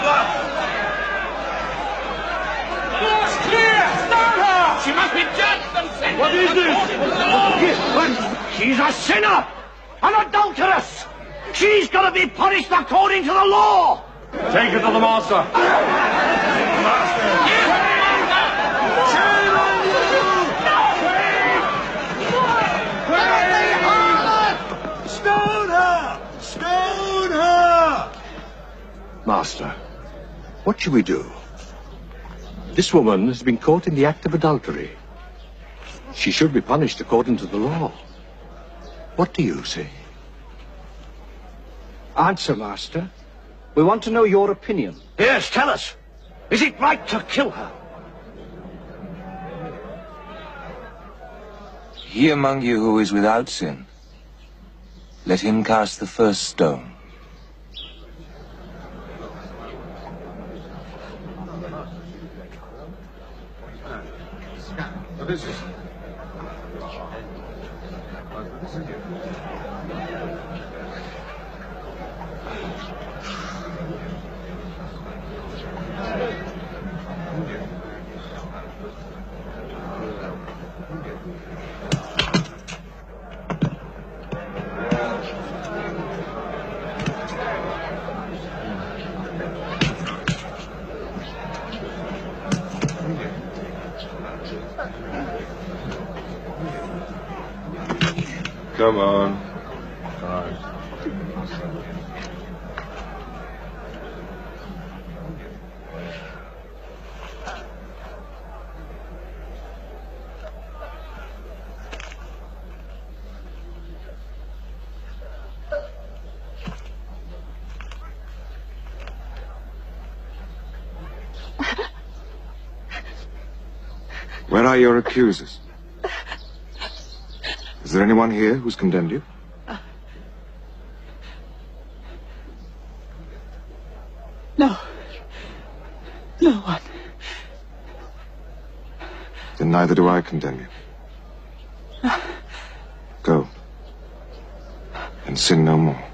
master! Door's clear! Stop her! She must be judged and sentenced. What is this? She's a sinner! An adulteress! She's got to be punished according to the law! Take her to the master. Shame on you! Stone her! Stone her! Master, what should we do? This woman has been caught in the act of adultery. She should be punished according to the law. What do you say? Answer, Master. We want to know your opinion. Yes, tell us. Is it right to kill her? He among you who is without sin, let him cast the first stone. What is this? Come on. All right. Where are your accusers? Is there anyone here who's condemned you? No. No one. Then neither do I condemn you. Go. And sin no more.